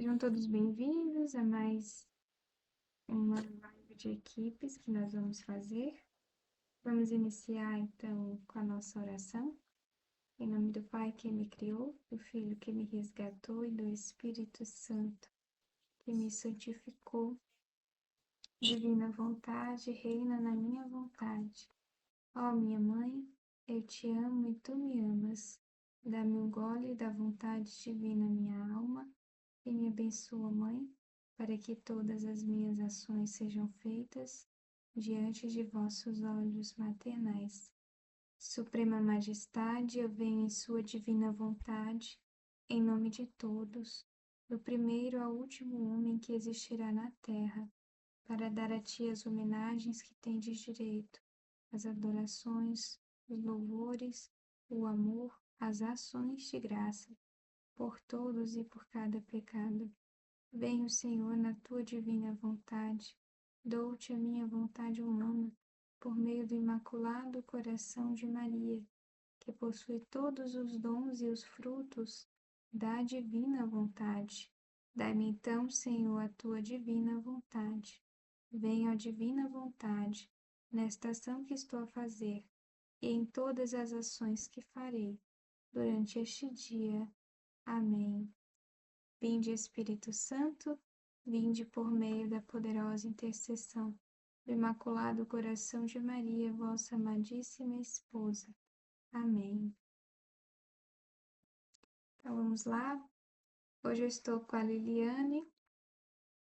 Sejam todos bem-vindos a mais uma live de equipes que nós vamos fazer. Vamos iniciar então com a nossa oração. Em nome do Pai que me criou, do Filho que me resgatou e do Espírito Santo que me santificou. Divina vontade, reina na minha vontade. Ó minha mãe, eu te amo e tu me amas. Dá-me um gole da vontade divina, minha alma, e me abençoa, Mãe, para que todas as minhas ações sejam feitas diante de vossos olhos maternais. Suprema Majestade, eu venho em sua divina vontade, em nome de todos, do primeiro ao último homem que existirá na terra, para dar a ti as homenagens que tendes direito, as adorações, os louvores, o amor, as ações de graça, por todos e por cada pecado. Venho, Senhor, na tua divina vontade, dou-te a minha vontade humana, por meio do imaculado coração de Maria, que possui todos os dons e os frutos da divina vontade. Dai-me então, Senhor, a tua divina vontade. Venha a divina vontade, nesta ação que estou a fazer, e em todas as ações que farei, durante este dia. Amém. Vinde, Espírito Santo, vinde por meio da poderosa intercessão do Imaculado Coração de Maria, vossa amadíssima esposa. Amém. Então vamos lá. Hoje eu estou com a Liliane.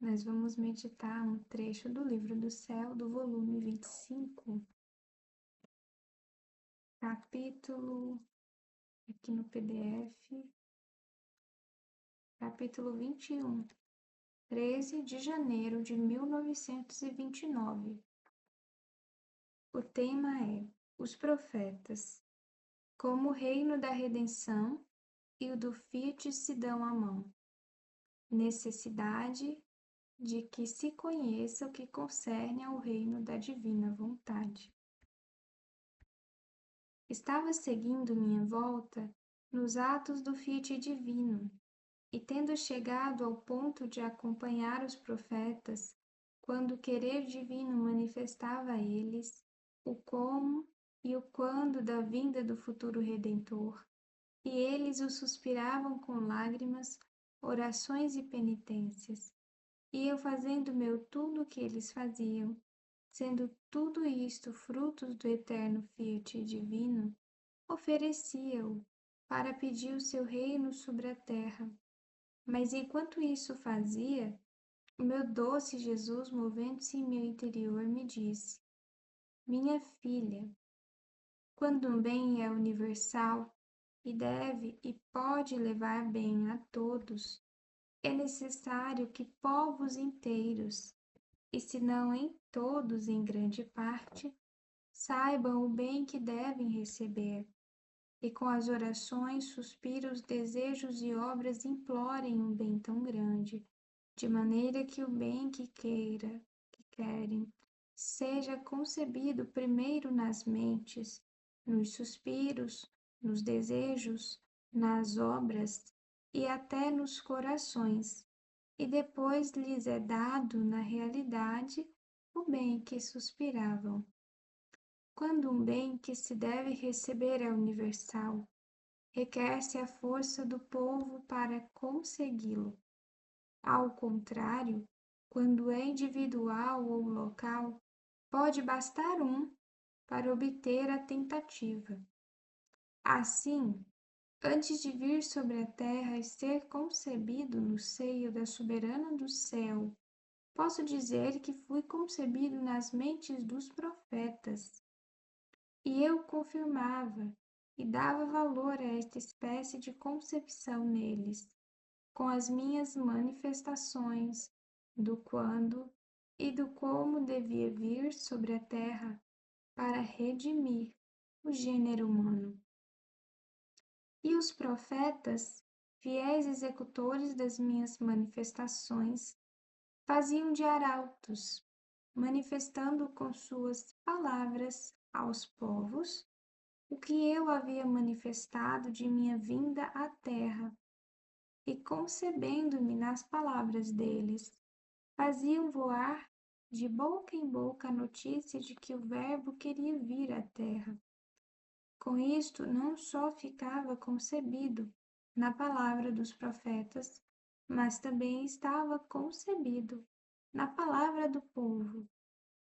Nós vamos meditar um trecho do Livro do Céu, do volume 25, capítulo, aqui no PDF, capítulo 21. 13 de janeiro de 1929. O tema é Os Profetas, como o reino da redenção e o do Fiat se dão a mão. Necessidade de que se conheça o que concerne ao reino da divina vontade. Estava seguindo minha volta nos atos do Fiat divino, e tendo chegado ao ponto de acompanhar os profetas, quando o querer divino manifestava a eles o como e o quando da vinda do futuro Redentor, e eles o suspiravam com lágrimas, orações e penitências, e eu fazendo meu tudo o que eles faziam, sendo tudo isto frutos do eterno Fiat divino, oferecia-o para pedir o seu reino sobre a terra. Mas enquanto isso fazia, o meu doce Jesus, movendo-se em meu interior, me disse: Minha filha, quando um bem é universal e deve e pode levar bem a todos, é necessário que povos inteiros, e se não em todos, em grande parte, saibam o bem que devem receber, e com as orações, suspiros, desejos e obras implorem um bem tão grande, de maneira que o bem que querem, seja concebido primeiro nas mentes, nos suspiros, nos desejos, nas obras e até nos corações, e depois lhes é dado na realidade o bem que suspiravam. Quando um bem que se deve receber é universal, requer-se a força do povo para consegui-lo. Ao contrário, quando é individual ou local, pode bastar um para obter a tentativa. Assim, antes de vir sobre a terra e ser concebido no seio da soberana do céu, posso dizer que fui concebido nas mentes dos profetas. E eu confirmava e dava valor a esta espécie de concepção neles, com as minhas manifestações do quando e do como devia vir sobre a terra para redimir o gênero humano. E os profetas, fiéis executores das minhas manifestações, faziam de arautos, manifestando com suas palavras aos povos o que eu havia manifestado de minha vinda à terra, e concebendo-me nas palavras deles, faziam voar de boca em boca a notícia de que o Verbo queria vir à terra. Com isto, não só ficava concebido na palavra dos profetas, mas também estava concebido na palavra do povo,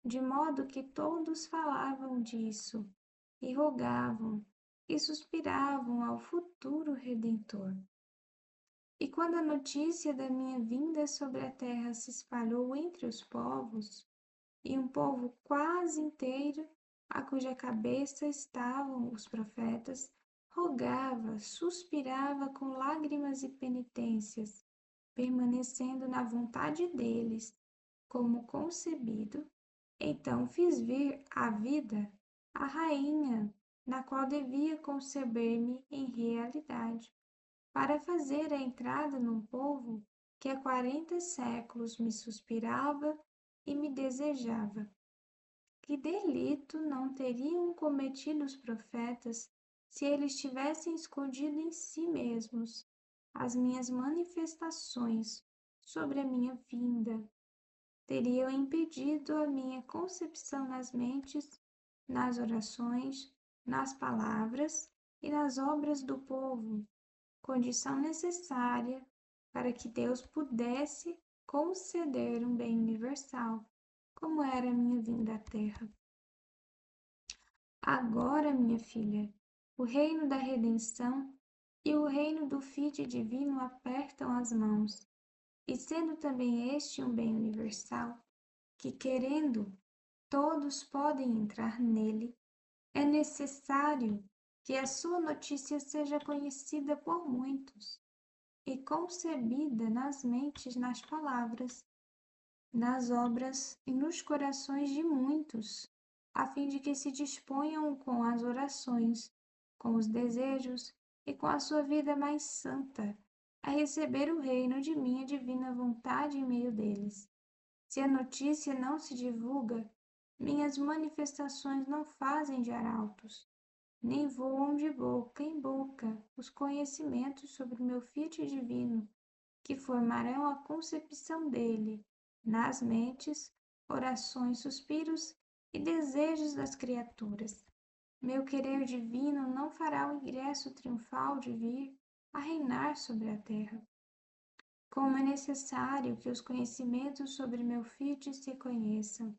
de modo que todos falavam disso, e rogavam, e suspiravam ao futuro Redentor. E quando a notícia da minha vinda sobre a terra se espalhou entre os povos, e um povo quase inteiro, a cuja cabeça estavam os profetas, rogava, suspirava com lágrimas e penitências, permanecendo na vontade deles, como concebido, então fiz vir à vida a rainha, na qual devia conceber-me em realidade, para fazer a entrada num povo que há 40 séculos me suspirava e me desejava. Que delito não teriam cometido os profetas se eles tivessem escondido em si mesmos as minhas manifestações sobre a minha vinda? Teriam impedido a minha concepção nas mentes, nas orações, nas palavras e nas obras do povo, condição necessária para que Deus pudesse conceder um bem universal, como era a minha vinda à terra. Agora, minha filha, o reino da redenção e o reino do Filho divino apertam as mãos, e sendo também este um bem universal, que querendo, todos podem entrar nele, é necessário que a sua notícia seja conhecida por muitos e concebida nas mentes, nas palavras, nas obras e nos corações de muitos, a fim de que se disponham com as orações, com os desejos e com a sua vida mais santa a receber o reino de minha divina vontade em meio deles. Se a notícia não se divulga, minhas manifestações não fazem de arautos, nem voam de boca em boca os conhecimentos sobre o meu Fiat divino, que formarão a concepção dele nas mentes, orações, suspiros e desejos das criaturas. Meu querer divino não fará o ingresso triunfal de vir a reinar sobre a terra. Como é necessário que os conhecimentos sobre meu Fiat se conheçam,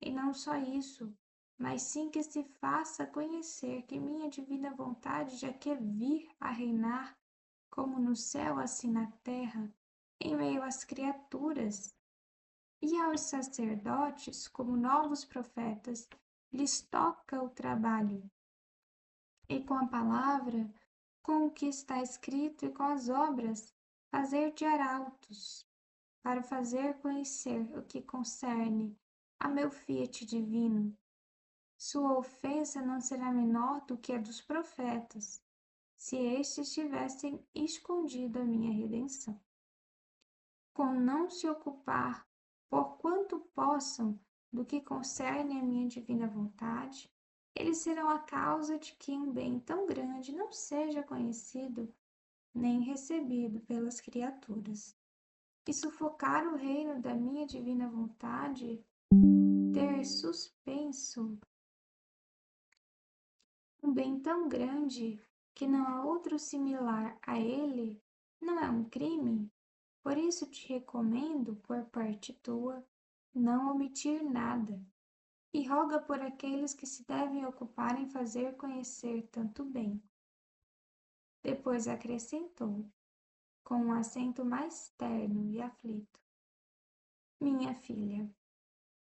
e não só isso, mas sim que se faça conhecer que minha divina vontade já quer vir a reinar, como no céu, assim na terra, em meio às criaturas. E aos sacerdotes, como novos profetas, lhes toca o trabalho, e com a palavra, com o que está escrito e com as obras, fazer de arautos, para fazer conhecer o que concerne a meu Fiat divino. Sua ofensa não será menor do que a dos profetas, se estes tivessem escondido a minha redenção. Com não se ocupar, por quanto possam, do que concerne a minha divina vontade, eles serão a causa de que um bem tão grande não seja conhecido nem recebido pelas criaturas. E sufocar o reino da minha divina vontade, ter suspenso um bem tão grande que não há outro similar a ele, não é um crime? Por isso te recomendo, por parte tua, não omitir nada, e roga por aqueles que se devem ocupar em fazer conhecer tanto bem. Depois acrescentou, com um acento mais terno e aflito: Minha filha,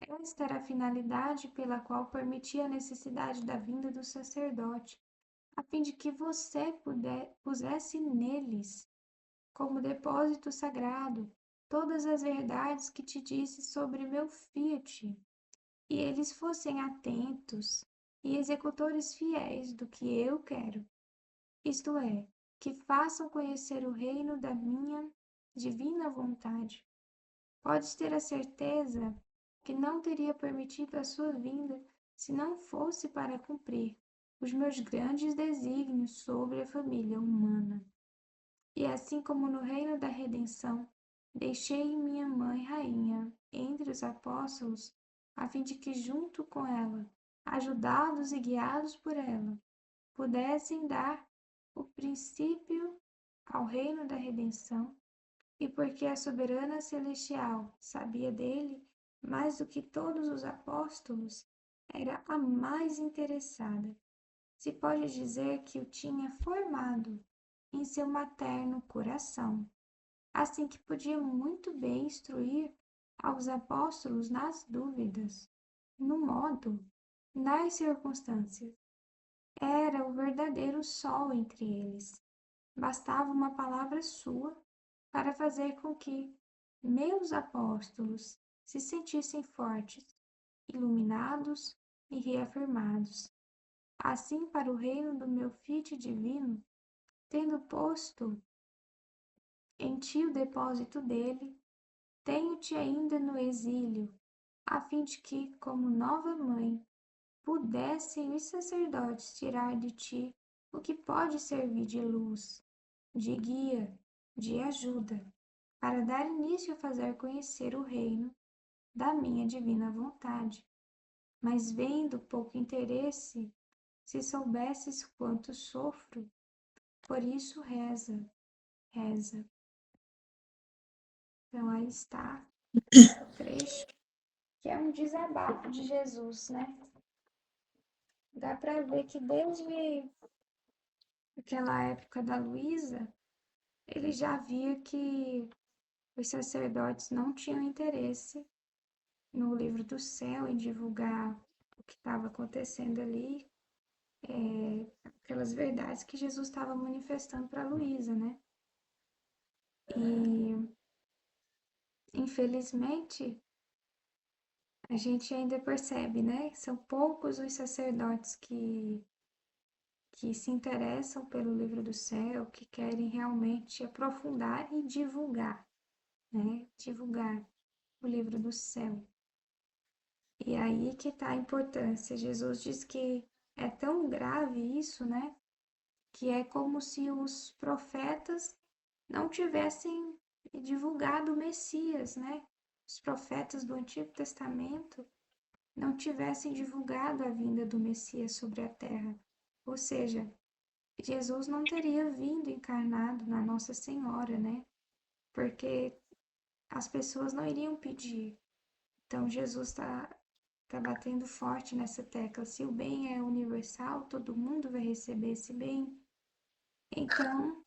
esta era a finalidade pela qual permiti a necessidade da vinda do sacerdote, a fim de que você pusesse neles, como depósito sagrado, todas as verdades que te disse sobre meu Fiat, e eles fossem atentos e executores fiéis do que eu quero, isto é, que façam conhecer o reino da minha divina vontade. Podes ter a certeza que não teria permitido a sua vinda se não fosse para cumprir os meus grandes desígnios sobre a família humana. E assim como no reino da redenção, deixei minha mãe rainha entre os apóstolos, a fim de que junto com ela, ajudados e guiados por ela, pudessem dar o princípio ao reino da redenção, e porque a soberana celestial sabia dele mais do que todos os apóstolos, era a mais interessada. Se pode dizer que o tinha formado em seu materno coração, assim que podia muito bem instruir aos apóstolos nas dúvidas, no modo, nas circunstâncias. Era o verdadeiro sol entre eles. Bastava uma palavra sua para fazer com que meus apóstolos se sentissem fortes, iluminados e reafirmados. Assim, para o reino do meu Filho divino, tendo posto em ti o depósito dele, tenho-te ainda no exílio, a fim de que, como nova mãe, pudessem os sacerdotes tirar de ti o que pode servir de luz, de guia, de ajuda, para dar início a fazer conhecer o reino da minha divina vontade. Mas vendo pouco interesse, se soubesses quanto sofro, por isso reza, reza. Então aí está o trecho, que é um desabafo de Jesus, né? Dá para ver que desde aquela época da Luísa, ele já via que os sacerdotes não tinham interesse no livro do céu em divulgar o que estava acontecendo ali, aquelas verdades que Jesus estava manifestando para Luísa, né? E infelizmente a gente ainda percebe, né? São poucos os sacerdotes que se interessam pelo livro do céu, que querem realmente aprofundar e divulgar, né? Divulgar o livro do céu. E aí que está a importância. Jesus diz que é tão grave isso, né? Que é como se os profetas não tivessem divulgado o Messias, né? Os profetas do Antigo Testamento não tivessem divulgado a vinda do Messias sobre a terra. Ou seja, Jesus não teria vindo encarnado na Nossa Senhora, né? Porque as pessoas não iriam pedir. Então, Jesus está batendo forte nessa tecla. Se o bem é universal, todo mundo vai receber esse bem. Então,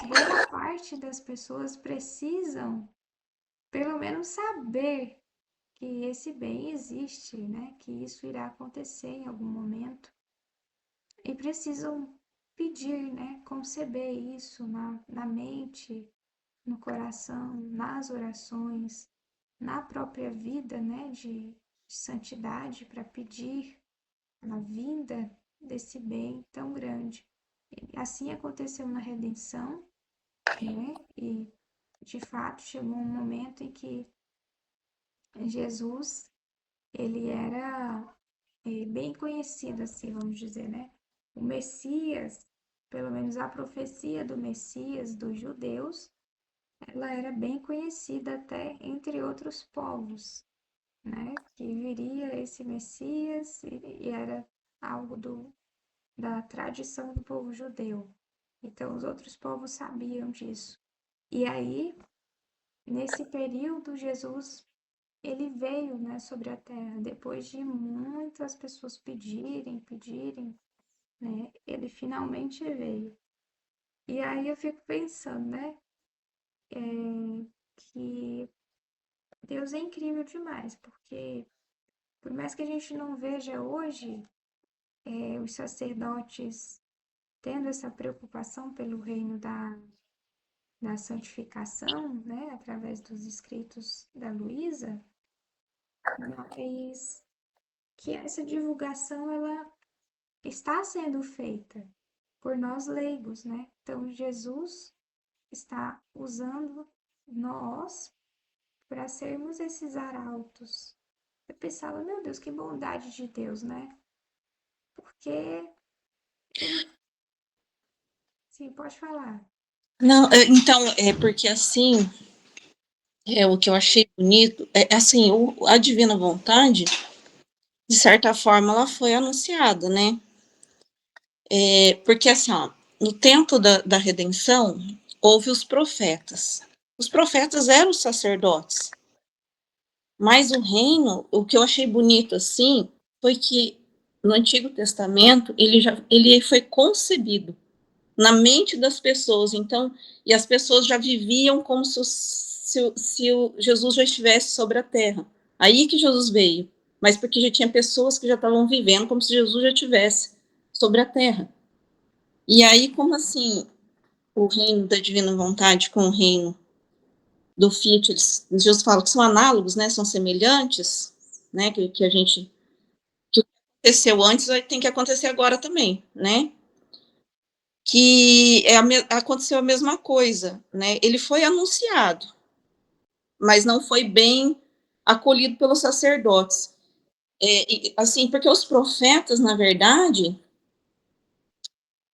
boa parte das pessoas precisam, pelo menos, saber que esse bem existe, né? Que isso irá acontecer em algum momento. E precisam pedir, né? Conceber isso na mente, no coração, nas orações, na própria vida, né? De santidade, para pedir a vinda desse bem tão grande. E assim aconteceu na redenção, né? E de fato chegou um momento em que Jesus ele era bem conhecido, assim, vamos dizer, né? O Messias, pelo menos a profecia do Messias dos judeus, ela era bem conhecida até entre outros povos, né? Que viria esse Messias e era algo da tradição do povo judeu. Então, os outros povos sabiam disso. E aí, nesse período, Jesus ele veio, né, sobre a terra, depois de muitas pessoas pedirem, né, ele finalmente veio. E aí eu fico pensando, né, que Deus é incrível demais, porque por mais que a gente não veja hoje os sacerdotes tendo essa preocupação pelo reino da santificação, né, através dos escritos da Luísa, mas que essa divulgação ela está sendo feita por nós leigos, né? Então Jesus está usando nós para sermos esses arautos. Eu pensava, meu Deus, que bondade de Deus, né? Porque ele Sim, pode falar. Não, então, é porque assim, o que eu achei bonito, assim, a divina vontade, de certa forma, ela foi anunciada, né? Porque assim, ó, no tempo da redenção, houve os profetas. Os profetas eram os sacerdotes. Mas o reino, o que eu achei bonito assim, foi que no Antigo Testamento ele foi concebido na mente das pessoas. Então, e as pessoas já viviam como se o Jesus já estivesse sobre a terra. Aí que Jesus veio, mas porque já tinha pessoas que já estavam vivendo como se Jesus já estivesse sobre a terra. E aí, como assim, o reino da divina vontade com o reino do Fiat, Jesus fala que são análogos, né, são semelhantes, né, que a gente, que aconteceu antes tem que acontecer agora também, né, que aconteceu a mesma coisa, né, ele foi anunciado, mas não foi bem acolhido pelos sacerdotes. Assim, porque os profetas, na verdade,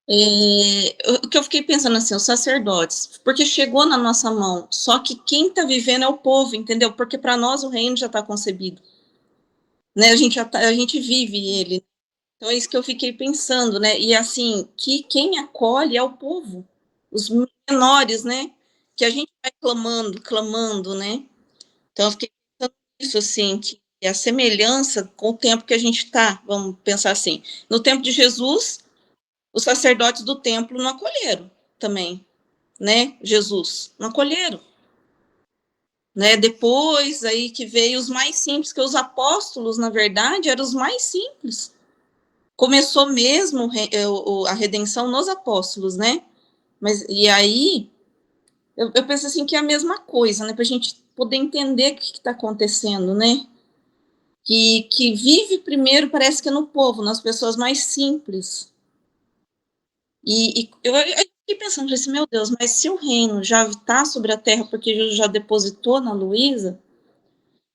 o que eu fiquei pensando assim, os sacerdotes, porque chegou na nossa mão, só que quem está vivendo é o povo, entendeu? Porque para nós o reino já está concebido, né? A gente vive ele. Então é isso que eu fiquei pensando, né? E assim, que quem acolhe é o povo, os menores, né? Que a gente vai clamando, clamando, né? Então eu fiquei pensando nisso, assim, que a semelhança com o tempo que a gente está, vamos pensar assim, no tempo de Jesus, os sacerdotes do templo não acolheram também, né? Jesus, não acolheram, né? Depois aí que veio os mais simples, que os apóstolos, na verdade, eram os mais simples. Começou mesmo a redenção nos apóstolos, né? Mas e aí eu penso assim que é a mesma coisa, né? Para a gente poder entender o que está acontecendo, né? Que vive primeiro parece que é no povo, nas pessoas mais simples. E eu fiquei pensando, falei assim, meu Deus, mas se o reino já está sobre a terra porque Jesus já depositou na Luísa,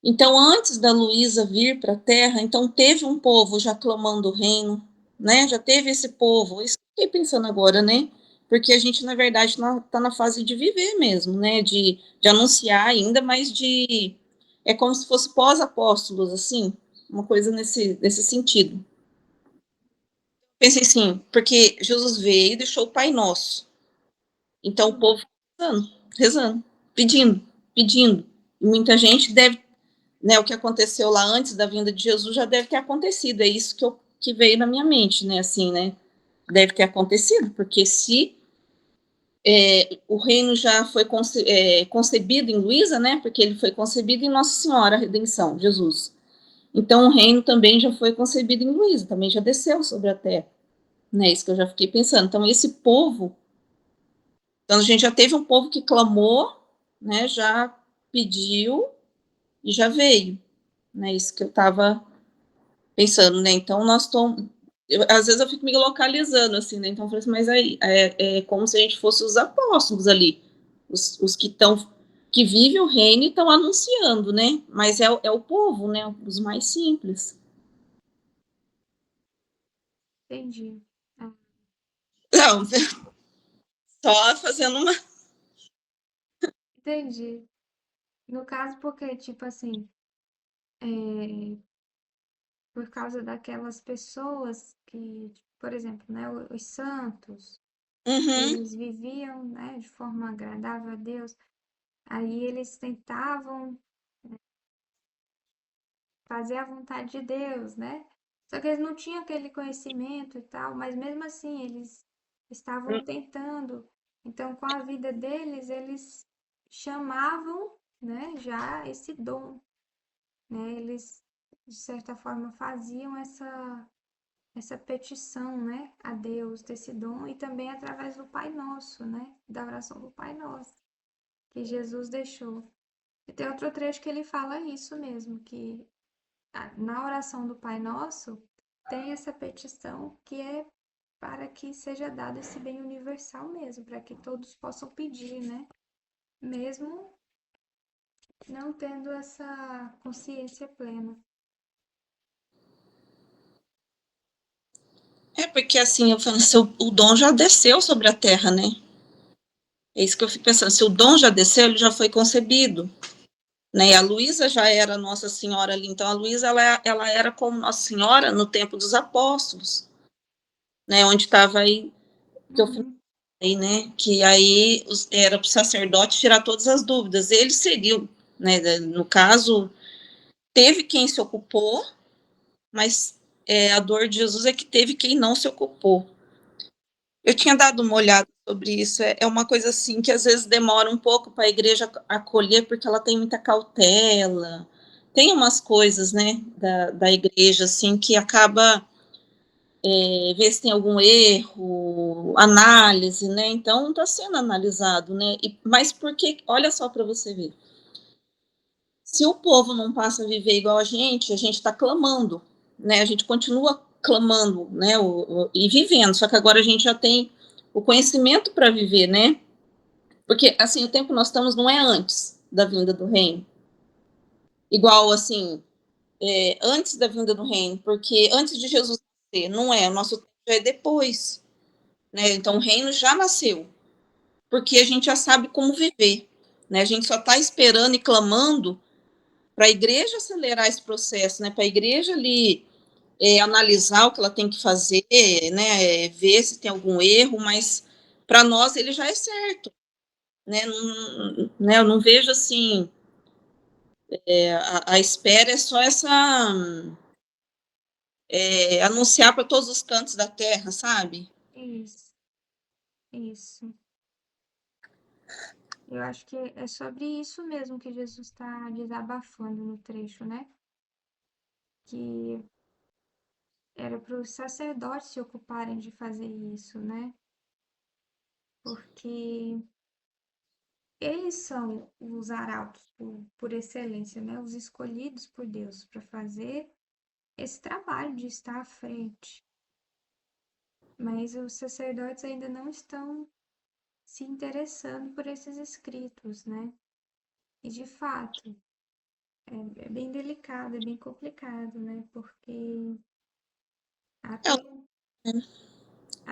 então antes da Luísa vir para a terra, então teve um povo já clamando o reino, né? Já teve esse povo. Isso que eu fiquei pensando agora, né? Porque a gente, na verdade, está na fase de viver mesmo, né? De anunciar ainda, mas de. É como se fosse pós-apóstolos, assim, uma coisa nesse sentido. Pensei assim, porque Jesus veio e deixou o Pai Nosso. Então o povo rezando, rezando, pedindo, pedindo. E muita gente deve, né, o que aconteceu lá antes da vinda de Jesus já deve ter acontecido. É isso que veio na minha mente, né, assim, né? Deve ter acontecido, porque se o reino já foi concebido em Luísa, né? Porque ele foi concebido em Nossa Senhora, a Redenção, Jesus. Então o reino também já foi concebido em Luísa, também já desceu sobre a terra, né? Isso que eu já fiquei pensando. Então esse povo, então a gente já teve um povo que clamou, né? Já pediu e já veio, né? Isso que eu estava pensando, né? Então nós estamos, às vezes eu fico me localizando assim, né? Então eu falei assim, mas aí é como se a gente fosse os apóstolos ali, os que estão, que vivem o reino e estão anunciando, né? Mas é o povo, né? Os mais simples. Entendi. Ah, Não, só fazendo uma. entendi. No caso, porque, tipo assim, é, por causa daquelas pessoas que, por exemplo, né, os santos, Uhum. eles viviam, né, de forma agradável a Deus, aí eles tentavam fazer a vontade de Deus, né? Só que eles não tinham aquele conhecimento e tal, mas mesmo assim eles estavam tentando. Então, com a vida deles, eles chamavam, né, já esse dom, né? Eles de certa forma faziam essa petição, né, a Deus desse dom e também através do Pai Nosso, né, da oração do Pai Nosso que Jesus deixou. E tem outro trecho que ele fala isso mesmo, que na oração do Pai Nosso tem essa petição que é para que seja dado esse bem universal mesmo, para que todos possam pedir, né? Mesmo não tendo essa consciência plena. porque assim, eu falo, se o dom já desceu sobre a terra, né? É isso que eu fico pensando, se o dom já desceu, ele já foi concebido, né? E a Luísa já era Nossa Senhora ali, então a Luísa, ela era como Nossa Senhora no tempo dos apóstolos, né? Onde estava aí, que eu Uhum. falei, né? Que aí era para o sacerdote tirar todas as dúvidas. Ele seriam, né? No caso, teve quem se ocupou, mas a dor de Jesus é que teve quem não se ocupou. Eu tinha dado uma olhada sobre isso. É uma coisa assim que às vezes demora um pouco para a igreja acolher, porque ela tem muita cautela. Tem umas coisas, né, da igreja, assim, que acaba ver se tem algum erro, análise, né? Então está sendo analisado, né? Mas porque, olha só para você ver, se o povo não passa a viver igual a gente está clamando, né? A gente continua clamando, né? E vivendo, só que agora a gente já tem o conhecimento para viver, né? Porque, assim, o tempo que nós estamos não é antes da vinda do reino. Igual, assim, antes da vinda do reino, porque antes de Jesus nascer, não é, o nosso tempo já é depois, né? Então, o reino já nasceu, porque a gente já sabe como viver, né? A gente só está esperando e clamando para a igreja acelerar esse processo, né? Para a igreja ali analisar o que ela tem que fazer, né? Ver se tem algum erro, mas para nós ele já é certo, né? Não, né? Eu não vejo assim, a espera é só essa anunciar para todos os cantos da terra, sabe? Isso, isso. Eu acho que é sobre isso mesmo que Jesus está desabafando no trecho, né? Que era para os sacerdotes se ocuparem de fazer isso, né? Porque eles são os arautos por excelência, né? Os escolhidos por Deus para fazer esse trabalho de estar à frente. Mas os sacerdotes ainda não estão se interessando por esses escritos, né? E de fato, é bem delicado, é bem complicado, né? Porque Eu, até,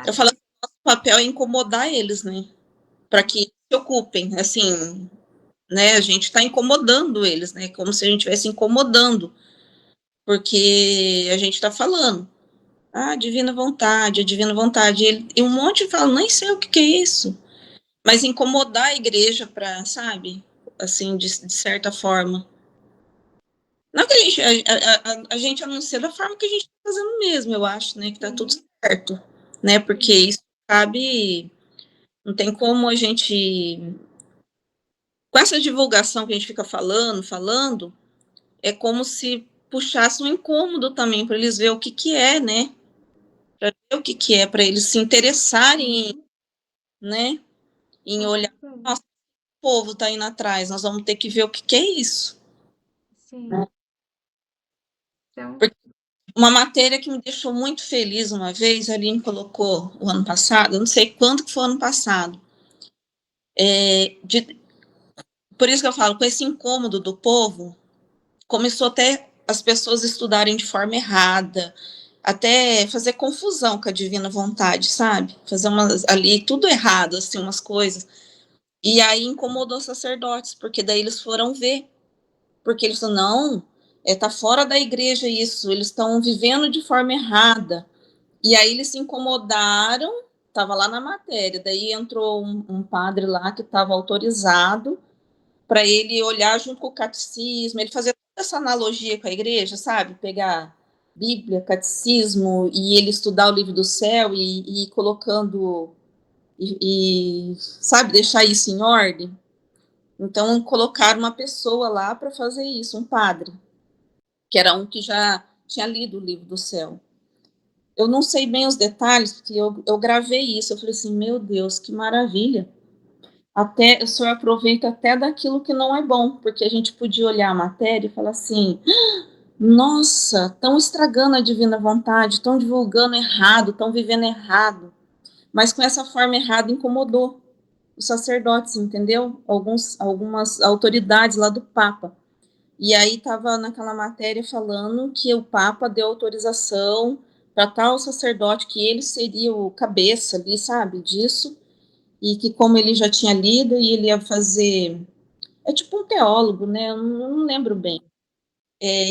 eu falo até, que o nosso papel é incomodar eles, né? Para que se ocupem, assim, né? A gente está incomodando eles, né? Como se a gente estivesse incomodando, porque a gente está falando, a divina vontade, e um monte fala, nem sei o que é isso, mas incomodar a igreja para, sabe, assim, de certa forma. Não que a gente anuncia da forma que a gente está fazendo mesmo, eu acho, né, que tá tudo sim, certo, né, porque sim, isso cabe, não tem como a gente, com essa divulgação que a gente fica falando, é como se puxasse um incômodo também para eles ver o que que é, né, para ver o que que é, para eles se interessarem, sim, né, em com olhar, certeza. nossa, o povo tá indo atrás, nós vamos ter que ver o que que é isso. Sim. Então, Porque uma matéria que me deixou muito feliz uma vez, a Aline colocou o ano passado, eu não sei quando que foi o ano passado, por isso que eu falo, com esse incômodo do povo, começou até as pessoas estudarem de forma errada, até fazer confusão com a divina vontade, sabe? Fazer umas ali tudo errado, assim, umas coisas. E aí incomodou os sacerdotes, porque daí eles foram ver, porque eles falaram, não, tá fora da igreja isso, eles estão vivendo de forma errada. E aí eles se incomodaram, estava lá na matéria, daí entrou um padre lá que estava autorizado para ele olhar junto com o catecismo, ele fazia toda essa analogia com a igreja, sabe? Pegar Bíblia, catecismo, e ele estudar o livro do céu e ir colocando, sabe, deixar isso em ordem. Então, colocaram uma pessoa lá para fazer isso, um padre, que era um que já tinha lido o livro do céu. Eu não sei bem os detalhes, porque eu gravei isso. Eu falei assim, meu Deus, que maravilha. Até o senhor aproveita até daquilo que não é bom, porque a gente podia olhar a matéria e falar assim, nossa, estão estragando a divina vontade, estão divulgando errado, estão vivendo errado. Mas com essa forma errada incomodou os sacerdotes, entendeu? Algumas autoridades lá do Papa. E aí estava naquela matéria falando que o Papa deu autorização para tal sacerdote que ele seria o cabeça ali, sabe, disso, e que como ele já tinha lido e ele ia fazer, é tipo um teólogo, né, eu não lembro bem,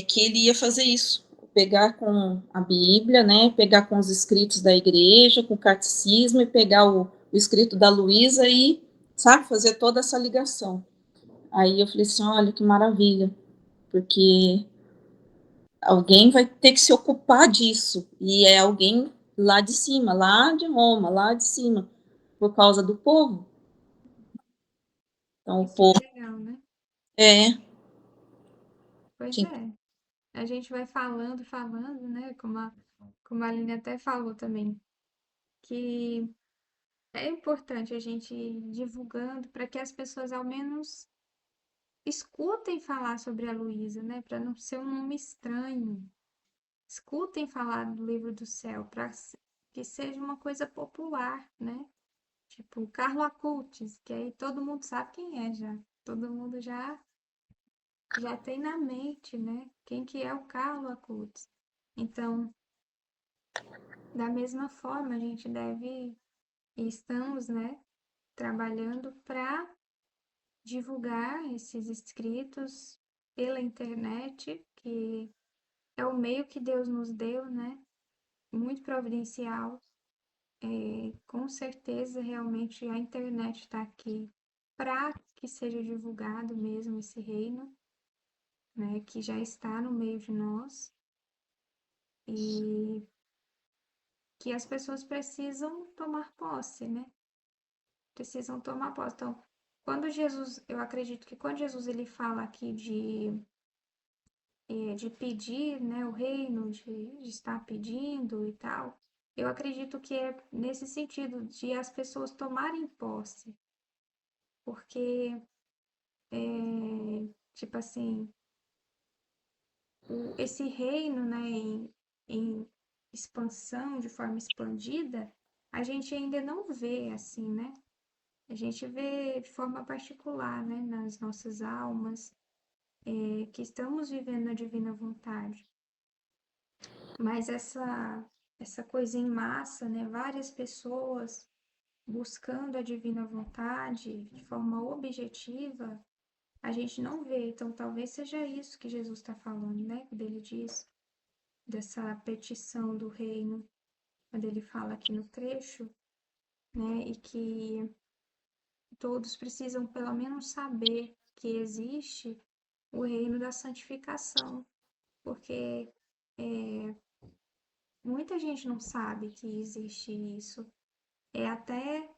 que ele ia fazer isso, pegar com a Bíblia, né, pegar com os escritos da igreja, com o catecismo e pegar o escrito da Luísa e, sabe, fazer toda essa ligação. Aí eu falei assim, olha que maravilha, porque alguém vai ter que se ocupar disso, e é alguém lá de cima, lá de Roma, lá de cima, por causa do povo. Então o Isso que povo é legal, né? é, Pois tinha, é. A gente vai falando, né? Como a Aline até falou também, que é importante a gente ir divulgando para que as pessoas ao menos escutem falar sobre a Luísa, né? Para não ser um nome estranho. Escutem falar do livro do céu, para que seja uma coisa popular, né? Tipo, Carlo Acutis, que aí todo mundo sabe quem é já. Todo mundo já tem na mente, né? Quem que é o Carlo Acutis. Então, da mesma forma, a gente deve e estamos, né, trabalhando para divulgar esses escritos pela internet, que é o meio que Deus nos deu, né? Muito providencial. Com certeza, realmente a internet está aqui para que seja divulgado mesmo esse reino, né, que já está no meio de nós e que as pessoas precisam tomar posse, né? Precisam tomar posse. Então, quando Jesus, eu acredito que quando Jesus ele fala aqui de pedir, né, o reino, de estar pedindo e tal, eu acredito que é nesse sentido de as pessoas tomarem posse, porque, tipo assim, esse reino, né, em expansão, de forma expandida, a gente ainda não vê assim, né? A gente vê de forma particular, né, nas nossas almas, que estamos vivendo a divina vontade. Mas essa coisa em massa, né, várias pessoas buscando a divina vontade de forma objetiva, a gente não vê. Então, talvez seja isso que Jesus está falando, né? Quando ele diz dessa petição do reino, quando ele fala aqui no trecho, né? E que todos precisam pelo menos saber que existe o reino da santificação, porque muita gente não sabe que existe isso. É até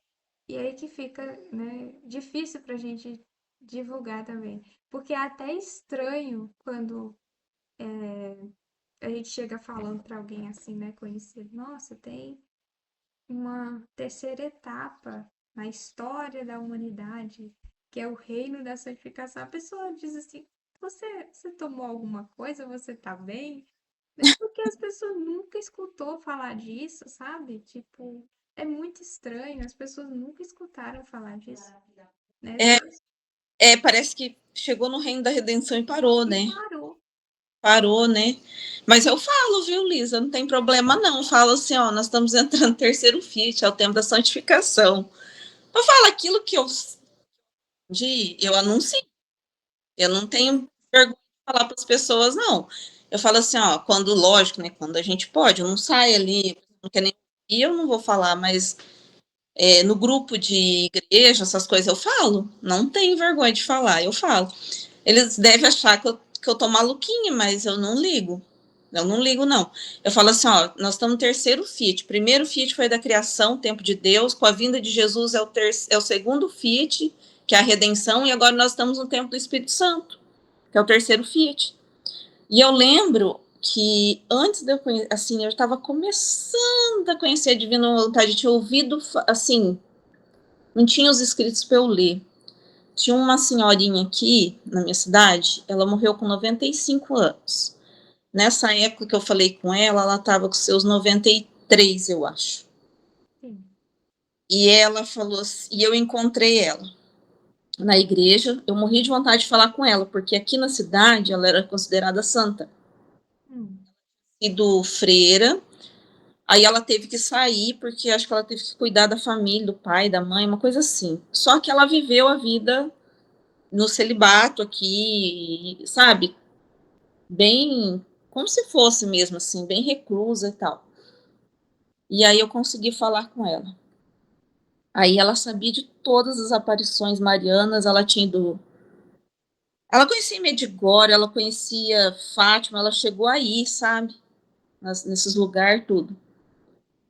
e aí que fica, né, difícil para a gente divulgar também, porque é até estranho quando a gente chega falando para alguém assim, né, conhecido, nossa, tem uma terceira etapa na história da humanidade, que é o reino da santificação. A pessoa diz assim: você tomou alguma coisa? Você tá bem? É porque as pessoas nunca escutou falar disso, sabe? Tipo, é muito estranho, as pessoas nunca escutaram falar disso, né? é, parece que chegou no reino da redenção e parou, E né? parou. Parou, né? Mas eu falo, viu, Lisa? Não tem problema, não. Falo assim, ó, nós estamos entrando no terceiro Fiat, é o tempo da santificação. Eu falo aquilo que eu anuncio. Eu não tenho vergonha de falar para as pessoas, não. Eu falo assim, ó, quando, lógico, né? Quando a gente pode, eu não saio ali, não quer nem e eu não vou falar, mas no grupo de igreja, essas coisas eu falo. Não tenho vergonha de falar, eu falo. Eles devem achar que eu tô maluquinha, mas eu não ligo. Eu não ligo, não. Eu falo assim, ó, nós estamos no terceiro Fiat. O primeiro Fiat foi da criação, o tempo de Deus. Com a vinda de Jesus é o segundo Fiat, que é a redenção. E agora nós estamos no tempo do Espírito Santo, que é o terceiro Fiat. E eu lembro que antes de eu conhecer, assim, eu estava começando a conhecer a Divina Vontade, eu tinha ouvido, assim, não tinha os escritos para eu ler. Tinha uma senhorinha aqui na minha cidade, ela morreu com 95 anos. Nessa época que eu falei com ela estava com seus 93, eu acho. Sim. E ela falou assim, e eu encontrei ela na igreja. Eu morri de vontade de falar com ela, porque aqui na cidade ela era considerada santa. Hum, E do freira, Aí ela teve que sair, porque acho que ela teve que cuidar da família, do pai, da mãe, uma coisa assim. Só que ela viveu a vida no celibato aqui, sabe? Bem, como se fosse mesmo, assim, bem reclusa e tal. E aí eu consegui falar com ela. Aí ela sabia de todas as aparições marianas, ela tinha ido. Ela conhecia Medjugorje, ela conhecia Fátima, ela chegou aí, sabe? Nesses lugares, tudo.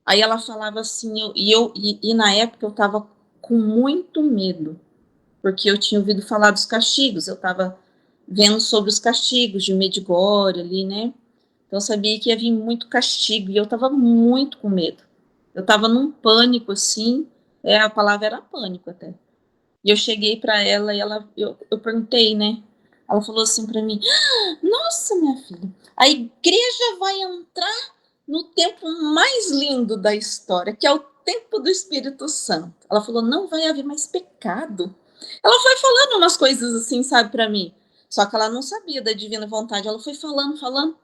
Aí ela falava assim, e na época eu tava com muito medo, porque eu tinha ouvido falar dos castigos, eu tava vendo sobre os castigos de Medjugorje ali, né? Então eu sabia que ia vir muito castigo, e eu tava muito com medo. Eu tava num pânico, assim, a palavra era pânico até. E eu cheguei para ela e eu perguntei, né? Ela falou assim para mim: Nossa, minha filha, a igreja vai entrar no tempo mais lindo da história, que é o tempo do Espírito Santo. Ela falou: Não vai haver mais pecado. Ela foi falando umas coisas assim, sabe, para mim. Só que ela não sabia da divina vontade. Ela foi falando, falando.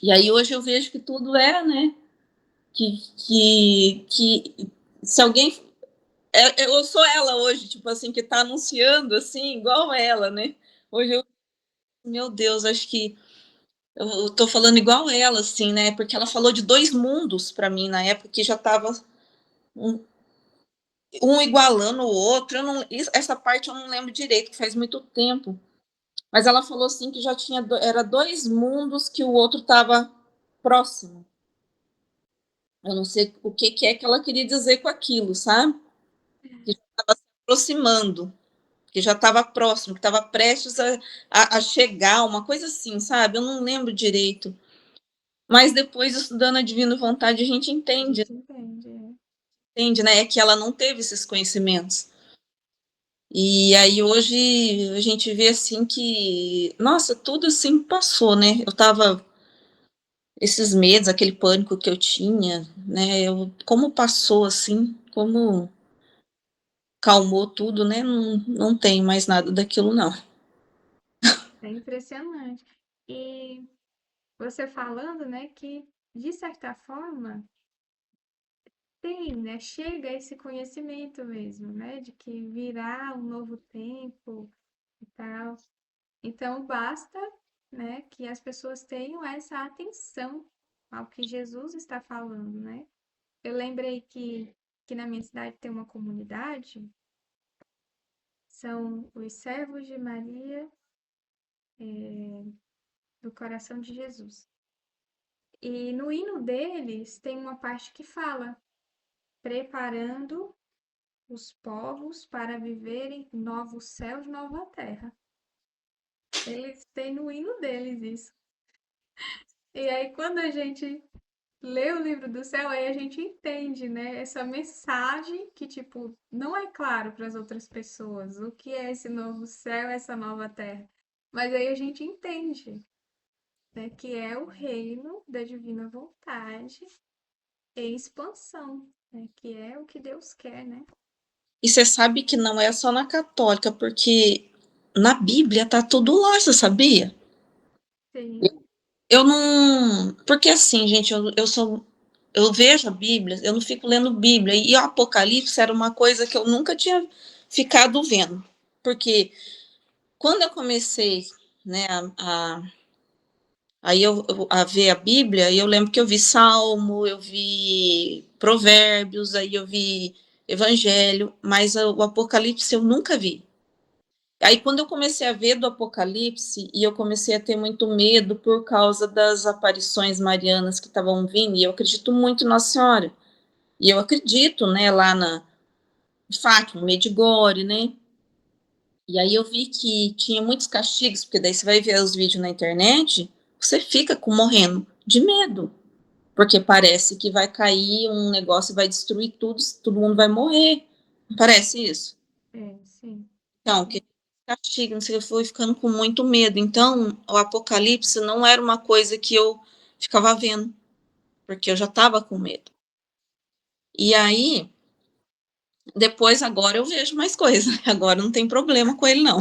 E aí hoje eu vejo que tudo é, né? Que se alguém eu sou ela hoje, tipo assim, que tá anunciando, assim, igual ela, né? Hoje eu, meu Deus, acho que eu tô falando igual ela, assim, né? Porque ela falou de dois mundos para mim na época que já tava um, um igualando o outro. Eu não, essa parte eu não lembro direito, que faz muito tempo. Mas ela falou assim que já tinha era dois mundos que o outro tava próximo. Eu não sei o que é que ela queria dizer com aquilo, sabe? Que já estava se aproximando, que já estava próximo, que estava prestes a chegar, uma coisa assim, sabe? Eu não lembro direito. Mas depois, estudando a Divina Vontade, a gente A entende, gente entende, é. entende, né? É que ela não teve esses conhecimentos. E aí hoje a gente vê assim que, nossa, tudo assim passou, né? Eu tava, esses medos, aquele pânico que eu tinha, né? Como passou assim, como calmou tudo, né? Não, não tem mais nada daquilo, não. É impressionante. E você falando, né, que de certa forma tem, né, chega esse conhecimento mesmo, né, de que virá um novo tempo e tal. Então basta, né, que as pessoas tenham essa atenção ao que Jesus está falando, né? Eu lembrei que na minha cidade tem uma comunidade, são os servos de Maria, do Coração de Jesus. E no hino deles tem uma parte que fala: preparando os povos para viverem novos céus, nova terra. Eles têm no hino deles isso. E aí, quando a gente lê o livro do céu, aí a gente entende, né? Essa mensagem que, tipo, não é claro para as outras pessoas o que é esse novo céu, essa nova terra. Mas aí a gente entende, né? Que é o reino da divina vontade em expansão, né? Que é o que Deus quer, né? E você sabe que não é só na católica, porque na Bíblia tá tudo lá, você sabia? Sim, Eu não. Porque assim, gente, eu sou. Eu vejo a Bíblia, eu não fico lendo Bíblia. E o Apocalipse era uma coisa que eu nunca tinha ficado vendo. Porque quando eu comecei, né, aí a ver a Bíblia, eu lembro que eu vi Salmo, eu vi Provérbios, aí eu vi Evangelho, mas o Apocalipse eu nunca vi. Aí, quando eu comecei a ver do Apocalipse, e eu comecei a ter muito medo por causa das aparições marianas que estavam vindo, e eu acredito muito em Nossa Senhora. E eu acredito, né, lá na Fátima, Medjugorje, né? E aí eu vi que tinha muitos castigos, porque daí você vai ver os vídeos na internet, você fica morrendo de medo, porque parece que vai cair um negócio e vai destruir tudo, todo mundo vai morrer. Não parece isso? sim. Então, que castigo, não sei, eu fui ficando com muito medo. Então, o Apocalipse não era uma coisa que eu ficava vendo, porque eu já estava com medo. E aí, depois, agora eu vejo mais coisa. Agora não tem problema com ele, não.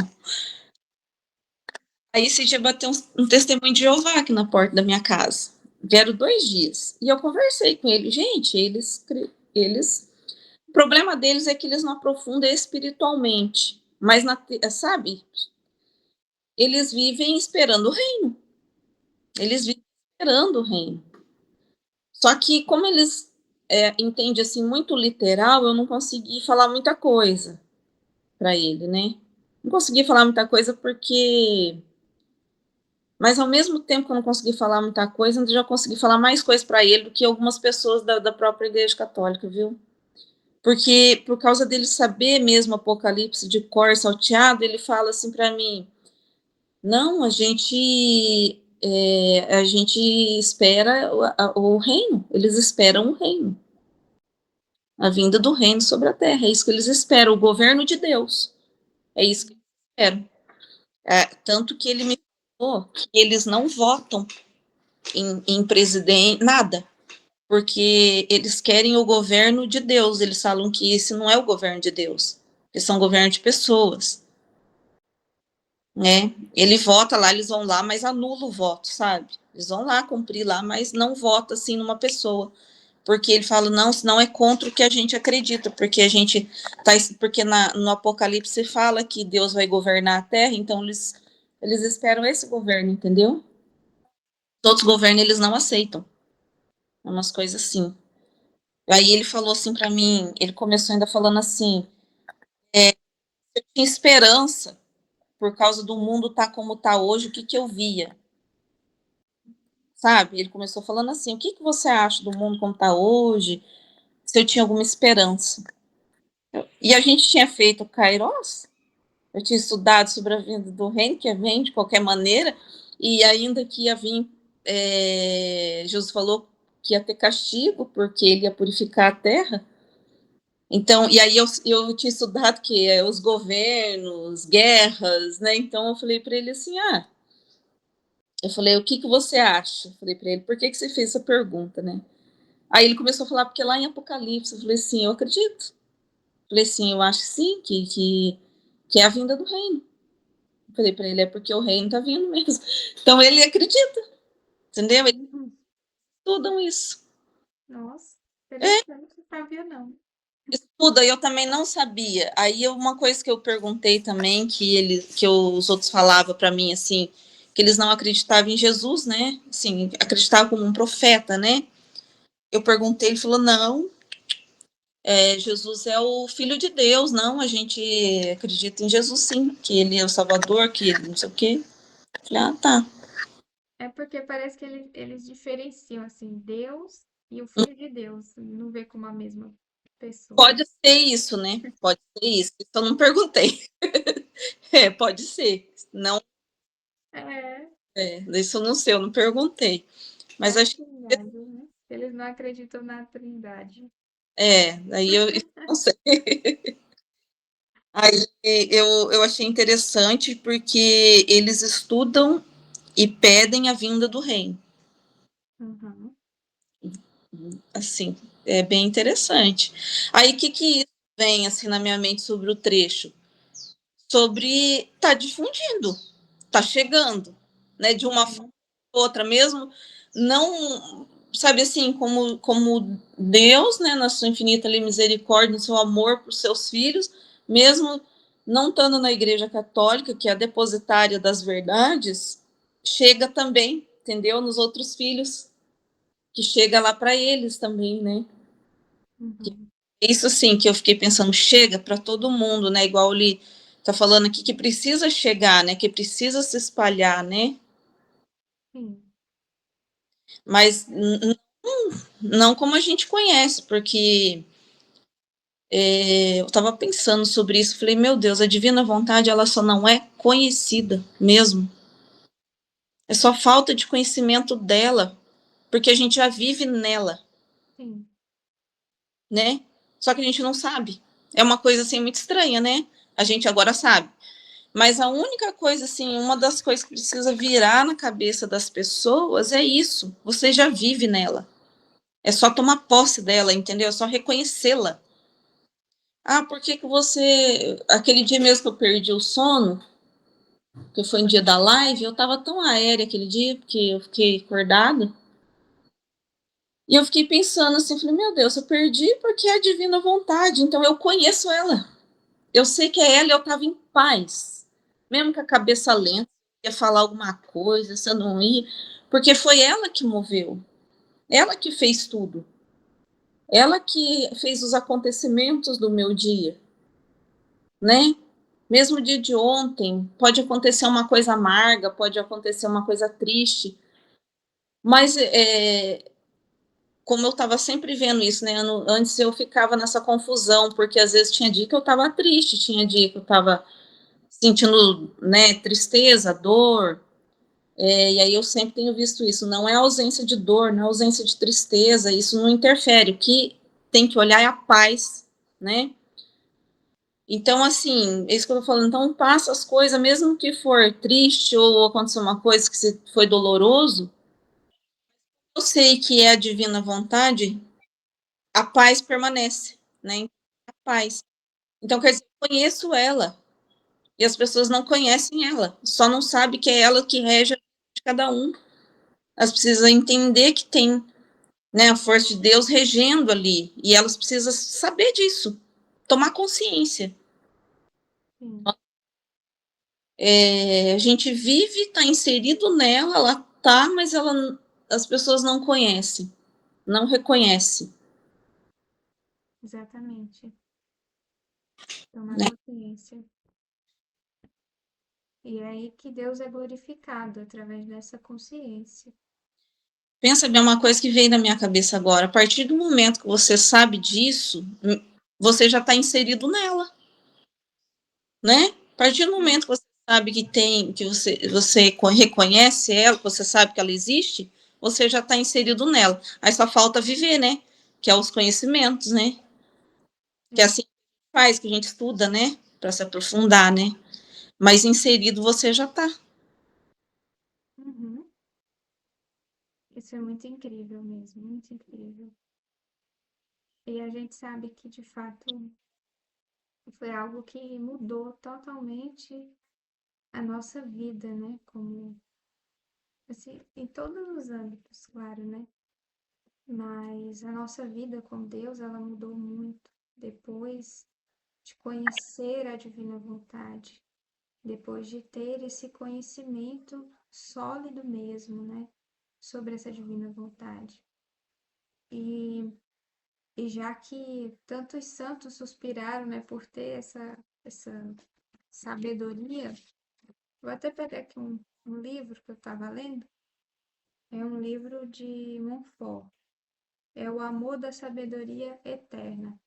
Aí esse dia bateu um testemunho de Jeová aqui na porta da minha casa. Vieram 2 dias. E eu conversei com ele. Gente, o problema deles é que eles não aprofundam espiritualmente. Mas, sabe, eles vivem esperando o reino. Eles vivem esperando o reino. Só que, como eles entendem assim, muito literal, eu não consegui falar muita coisa para ele, né? Não consegui falar muita coisa porque. Mas ao mesmo tempo que eu não consegui falar muita coisa, eu já consegui falar mais coisas para ele do que algumas pessoas da própria Igreja Católica, viu? Porque, por causa dele saber mesmo Apocalipse de cor salteado, ele fala assim para mim: não, a gente espera o reino, eles esperam o reino, a vinda do reino sobre a terra, é isso que eles esperam, o governo de Deus, é isso que eles esperam. Tanto que ele me falou que eles não votam em presidente, nada, porque eles querem o governo de Deus, eles falam que esse não é o governo de Deus, que são governo de pessoas, né? Ele vota lá, eles vão lá, mas anula o voto, sabe? Eles vão lá cumprir lá, mas não vota assim numa pessoa, porque ele fala não, senão é contra o que a gente acredita, porque a gente tá, porque no Apocalipse fala que Deus vai governar a Terra, então eles esperam esse governo, entendeu? Os outros governos eles não aceitam, é umas coisas assim. Aí ele falou assim para mim, ele começou ainda falando assim, eu tinha esperança por causa do mundo tá como tá hoje, o que que eu via? Sabe? Ele começou falando assim, o que que você acha do mundo como tá hoje? Se eu tinha alguma esperança. E a gente tinha feito Kairos, eu tinha estudado sobre a vinda do reino, que vem de qualquer maneira, e ainda que ia vir, Jesus falou que ia ter castigo, porque ele ia purificar a terra. Então, e aí eu tinha estudado que os governos, guerras, né? Então eu falei para ele assim, eu falei, o que que você acha? Eu falei para ele, por que que você fez essa pergunta, né? Aí ele começou a falar, porque lá em Apocalipse, eu falei assim, eu acredito. Eu falei assim, eu acho sim, que é a vinda do reino. Eu falei para ele, é porque o reino tá vindo mesmo. Então ele acredita, entendeu? Eles estudam isso. Nossa, É, interessante, não sabia não. estuda, eu também não sabia. Aí uma coisa que eu perguntei também, que os outros falavam para mim, assim, que eles não acreditavam em Jesus, né? Assim, acreditavam como um profeta, né? Eu perguntei, ele falou, não, Jesus é o Filho de Deus, não, a gente acredita em Jesus sim, que ele é o Salvador, que ele não sei o quê. Eu falei, tá. É porque parece que eles diferenciam, assim, Deus e o Filho de Deus. Não vê como a mesma pessoa. Pode ser isso, né? Pode ser isso. Isso eu não perguntei. Pode ser. Não, É, isso eu não sei, eu não perguntei. é Mas a acho que Trindade, né? Eles não acreditam na Trindade. aí eu não sei. Aí eu achei interessante porque eles estudam e pedem a vinda do reino. Uhum. Assim, é bem interessante. Aí o que isso vem assim na minha mente sobre o trecho? Sobre tá difundindo, tá chegando, né? De uma forma Uhum. ou outra mesmo, não, sabe assim, como Deus, né, na sua infinita misericórdia, no seu amor por seus filhos, mesmo não estando na Igreja Católica, que é a depositária das verdades, chega também, entendeu? Nos outros filhos, que chega lá para eles também, né? Uhum. Isso sim que eu fiquei pensando, chega para todo mundo, né? Igual ele tá falando aqui que precisa chegar, né? Que precisa se espalhar, né? Sim. Mas não como a gente conhece, porque eu estava pensando sobre isso, falei, meu Deus, a divina vontade ela só não é conhecida mesmo. É só falta de conhecimento dela, porque a gente já vive nela, Sim. né? Só que a gente não sabe. É uma coisa assim muito estranha, né? A gente agora sabe. Mas a única coisa, assim, uma das coisas que precisa virar na cabeça das pessoas é isso. Você já vive nela. É só tomar posse dela, entendeu? É só reconhecê-la. Ah, por que que você. Aquele dia mesmo que eu perdi o sono, que foi um dia da live, eu tava tão aérea aquele dia, porque eu fiquei acordada. E eu fiquei pensando assim, falei, meu Deus, eu perdi porque é a divina vontade, então eu conheço ela. Eu sei que é ela e eu estava em paz. Mesmo com a cabeça lenta, ia falar alguma coisa, se eu não ia, porque foi ela que moveu. Ela que fez tudo. Ela que fez os acontecimentos do meu dia, né? Mesmo o dia de ontem, pode acontecer uma coisa amarga, pode acontecer uma coisa triste, mas como eu estava sempre vendo isso, né? Antes eu ficava nessa confusão, porque às vezes tinha dia que eu estava triste, tinha dia que eu estava sentindo, né, tristeza, dor, e aí eu sempre tenho visto isso, não é ausência de dor, não é ausência de tristeza, isso não interfere, o que tem que olhar é a paz, né? Então, assim, é isso que eu tô falando, então passa as coisas, mesmo que for triste ou acontecer uma coisa que foi doloroso, eu sei que é a divina vontade, a paz permanece, né? A paz. Então, quer dizer, eu conheço ela, e as pessoas não conhecem ela, só não sabem que é ela que rege a vida de cada um. Elas precisam entender que tem, né, a força de Deus regendo ali, e elas precisam saber disso, tomar consciência. Sim, A gente vive, está inserido nela, ela tá, mas as pessoas não conhecem, não reconhecem, exatamente. Tomar né? consciência. E é aí que Deus é glorificado através dessa consciência. Pensa bem, uma coisa que veio na minha cabeça agora, a partir do momento que você sabe disso, você já está inserido nela, né? A partir do Sim. momento que você sabe que tem, que você reconhece ela, que você sabe que ela existe, você já está inserido nela. Aí só falta viver, né? Que é os conhecimentos, né? Que é É. assim que faz, que a gente estuda, né? Para se aprofundar, né? Mas inserido você já está. Uhum. Isso é muito incrível mesmo, muito incrível. E a gente sabe que, de fato, foi algo que mudou totalmente a nossa vida, né? Como, assim, em todos os âmbitos, claro, né? Mas a nossa vida com Deus, ela mudou muito depois de conhecer a divina vontade, depois de ter esse conhecimento sólido mesmo, né? Sobre essa divina vontade. E, e já que tantos santos suspiraram, né, por ter essa sabedoria, vou até pegar aqui um livro que eu estava lendo, é um livro de Montfort, é O Amor da Sabedoria Eterna.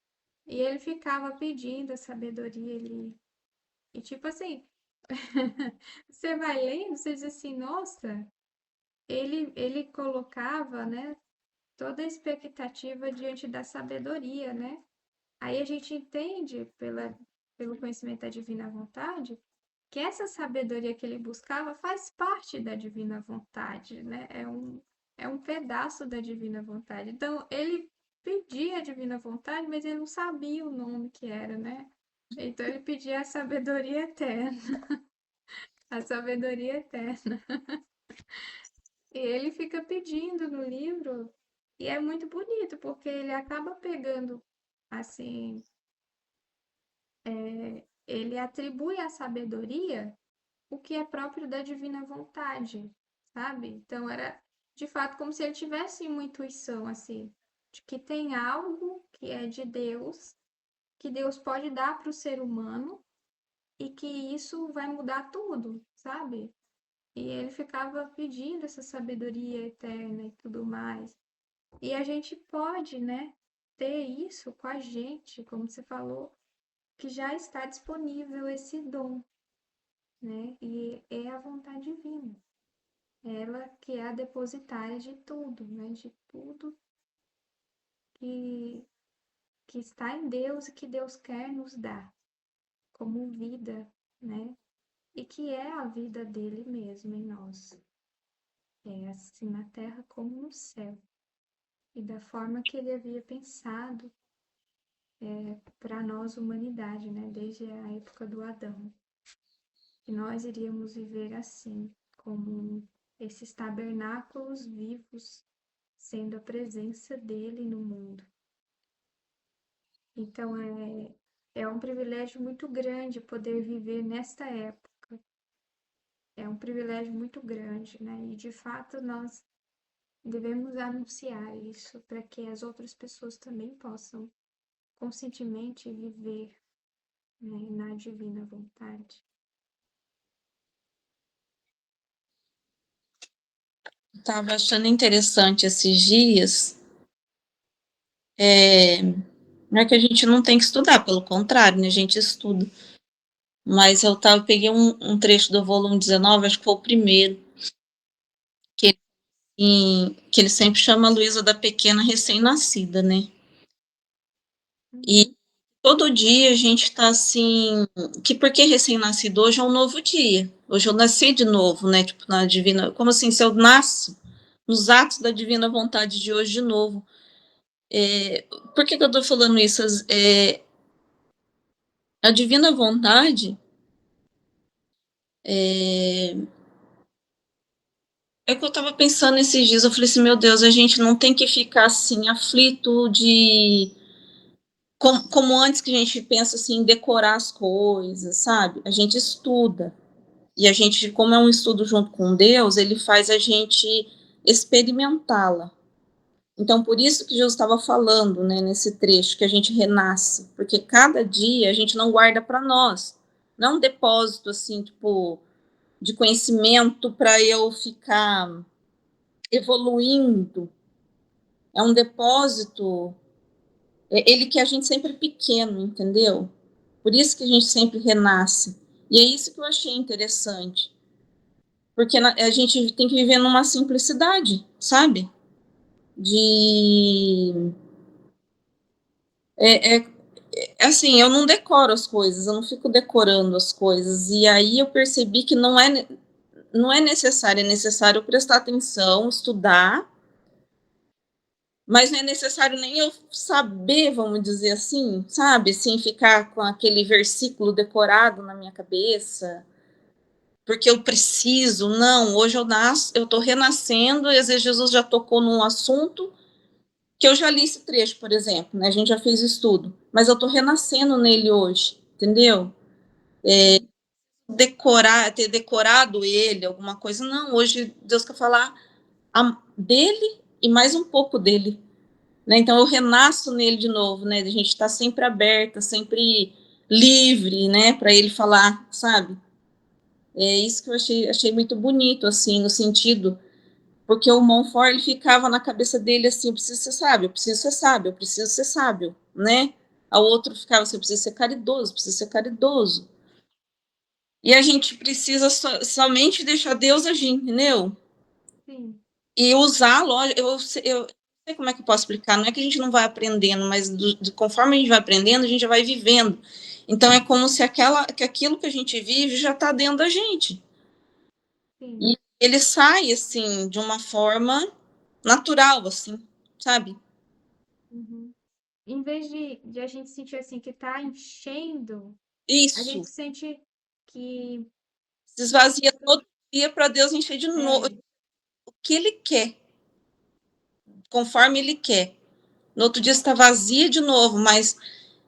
E ele ficava pedindo a sabedoria, e tipo assim, você vai lendo, você diz assim, nossa, ele colocava, né, toda a expectativa diante da sabedoria, né? Aí a gente entende pelo conhecimento da divina vontade que essa sabedoria que ele buscava faz parte da divina vontade, né? É um pedaço da divina vontade. Então, ele pedia a divina vontade, mas ele não sabia o nome que era, né? Então, ele pedia a sabedoria eterna, a sabedoria eterna. E ele fica pedindo no livro, e é muito bonito, porque ele acaba pegando, assim, ele atribui à sabedoria o que é próprio da divina vontade, sabe? Então era de fato como se ele tivesse uma intuição assim, de que tem algo que é de Deus, que Deus pode dar para o ser humano e que isso vai mudar tudo, sabe? E ele ficava pedindo essa sabedoria eterna e tudo mais. E a gente pode, né, ter isso com a gente, como você falou, que já está disponível esse dom, né? E é a vontade divina. Ela que é a depositária de tudo, né? De tudo que, que está em Deus e que Deus quer nos dar como vida, né? E que é a vida dele mesmo em nós. É assim na terra como no céu. E da forma que ele havia pensado para nós, humanidade, né? Desde a época do Adão. Que nós iríamos viver assim, como esses tabernáculos vivos sendo a presença dele no mundo. Então, é um privilégio muito grande poder viver nesta época. É um privilégio muito grande, né? E de fato nós devemos anunciar isso para que as outras pessoas também possam conscientemente viver, né, na divina vontade. Estava achando interessante esses dias. Não é que a gente não tem que estudar, pelo contrário, né? A gente estuda. Mas peguei um trecho do volume 19, acho que foi o primeiro, que, que ele sempre chama a Luísa da pequena recém-nascida, né? E Uhum. todo dia a gente está assim, que porque recém-nascido hoje é um novo dia. Hoje eu nasci de novo, né? Tipo, na divina, como assim, se eu nasço nos atos da divina vontade de hoje de novo. Por que eu estou falando isso? A divina vontade é que eu estava pensando esses dias, eu falei assim, meu Deus, a gente não tem que ficar assim, aflito de como antes que a gente pensa assim, em decorar as coisas, sabe? A gente estuda. E a gente, como é um estudo junto com Deus, ele faz a gente experimentá-la. Então, por isso que Jesus estava falando, né, nesse trecho, que a gente renasce, porque cada dia a gente não guarda para nós. Não é um depósito, assim, tipo, de conhecimento para eu ficar evoluindo. É um depósito, ele que a gente sempre é pequeno, entendeu? Por isso que a gente sempre renasce. E é isso que eu achei interessante. Porque a gente tem que viver numa simplicidade, sabe? De. É, é, assim, eu não decoro as coisas, eu não fico decorando as coisas. E aí eu percebi que não é necessário, é necessário prestar atenção, estudar, mas não é necessário nem eu saber, vamos dizer assim, sabe? Assim, ficar com aquele versículo decorado na minha cabeça, porque eu preciso. Não, hoje eu nasço, eu estou renascendo, e às vezes Jesus já tocou num assunto que eu já li esse trecho, por exemplo, né? A gente já fez estudo, mas eu estou renascendo nele hoje, entendeu? Sim. Ter decorado ele, alguma coisa, não. Hoje Deus quer falar dele e mais um pouco dele, né? Então eu renasço nele de novo, né? A gente está sempre aberta, sempre livre, né? Para ele falar, sabe? É isso que eu achei muito bonito, assim, no sentido, porque o Montfort, ele ficava na cabeça dele assim, eu preciso ser sábio, eu preciso ser sábio, eu preciso ser sábio, né? A outro ficava assim, eu preciso ser caridoso, eu preciso ser caridoso. E a gente precisa somente deixar Deus agir, entendeu? Sim. E usar, lógico, eu não sei como é que eu posso explicar, não é que a gente não vai aprendendo, mas conforme a gente vai aprendendo, a gente já vai vivendo. Então é como se que aquilo que a gente vive já está dentro da gente. Sim. E ele sai, assim, de uma forma natural, assim, sabe? Uhum. Em vez de a gente sentir assim que está enchendo, a Isso. gente sente que Se esvazia todo dia para Deus encher de novo é, o que ele quer, conforme ele quer. No outro dia está vazia de novo, mas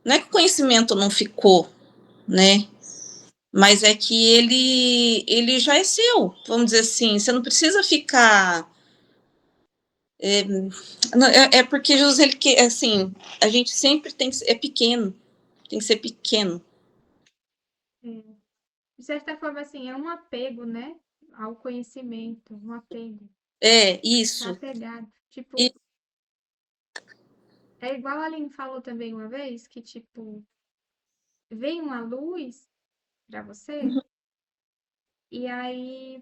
não é que o conhecimento não ficou, né? Mas é que ele já é seu, vamos dizer assim. Você não precisa ficar. É porque Jesus, ele que assim, a gente sempre tem que ser, é pequeno, tem que ser pequeno. é, de certa forma assim, é um apego, né, ao conhecimento, um apego, É tá isso. apegado. E, Tipo, é igual a Aline falou também uma vez que tipo, vem uma luz para você e aí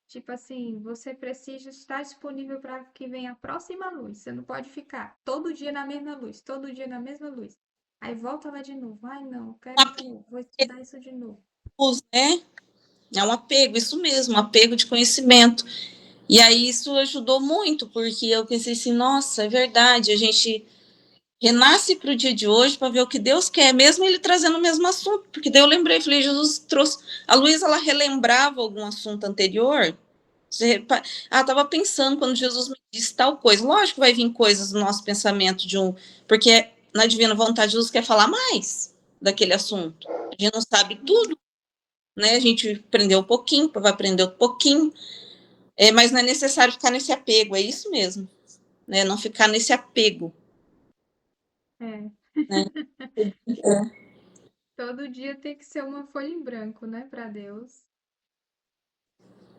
tipo assim, você precisa estar disponível para que venha a próxima luz. Você não pode ficar todo dia na mesma luz, todo dia na mesma luz. Aí volta lá de novo. Ai, não, eu quero vou estudar isso de novo. né? É um apego, isso mesmo, um apego de conhecimento. E aí isso ajudou muito, porque eu pensei assim, nossa, é verdade, a gente renasce para o dia de hoje para ver o que Deus quer, mesmo ele trazendo o mesmo assunto, porque daí eu lembrei, falei, Jesus trouxe, a Luísa, ela relembrava algum assunto anterior, Estava pensando quando Jesus me disse tal coisa. Lógico que vai vir coisas no nosso pensamento porque na divina vontade Jesus quer falar mais daquele assunto. A gente não sabe tudo, né? A gente aprendeu um pouquinho, vai aprender um pouquinho, mas não é necessário ficar nesse apego, é isso mesmo, né? Não ficar nesse apego. É. Né? Todo dia tem que ser uma folha em branco, né, para Deus.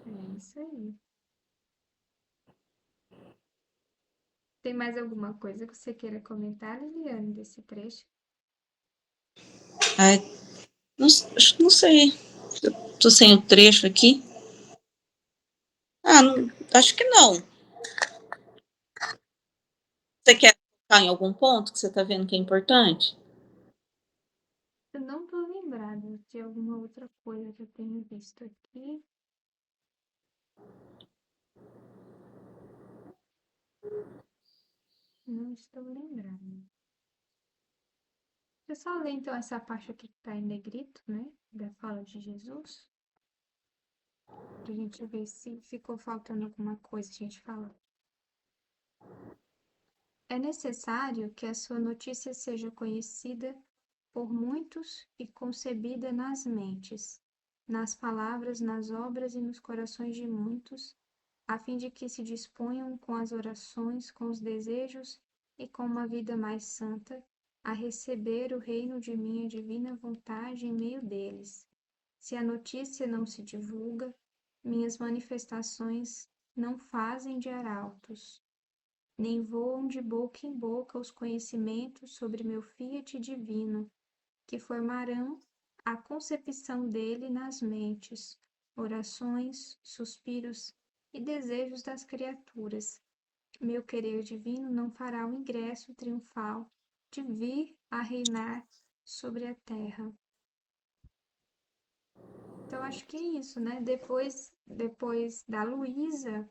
É isso aí. Tem mais alguma coisa que você queira comentar, Liliane, desse trecho? Ai, não sei. Tô sem o trecho aqui. Acho que não. Você quer tocar em algum ponto que você está vendo que é importante? Eu não tô lembrada de alguma outra coisa que eu tenha visto aqui. Não estou lembrada. Deixa eu só ler então essa parte aqui que está em negrito, né? Da fala de Jesus. Pra gente ver se ficou faltando alguma coisa a gente falar. É necessário que a sua notícia seja conhecida por muitos e concebida nas mentes, nas palavras, nas obras e nos corações de muitos, a fim de que se disponham com as orações, com os desejos e com uma vida mais santa, a receber o reino de minha divina vontade em meio deles. Se a notícia não se divulga, minhas manifestações não fazem de arautos, nem voam de boca em boca os conhecimentos sobre meu fiat divino, que formarão a concepção dele nas mentes, orações, suspiros e desejos das criaturas. Meu querer divino não fará o ingresso triunfal de vir a reinar sobre a terra. Então, acho que é isso, né? Depois da Luísa,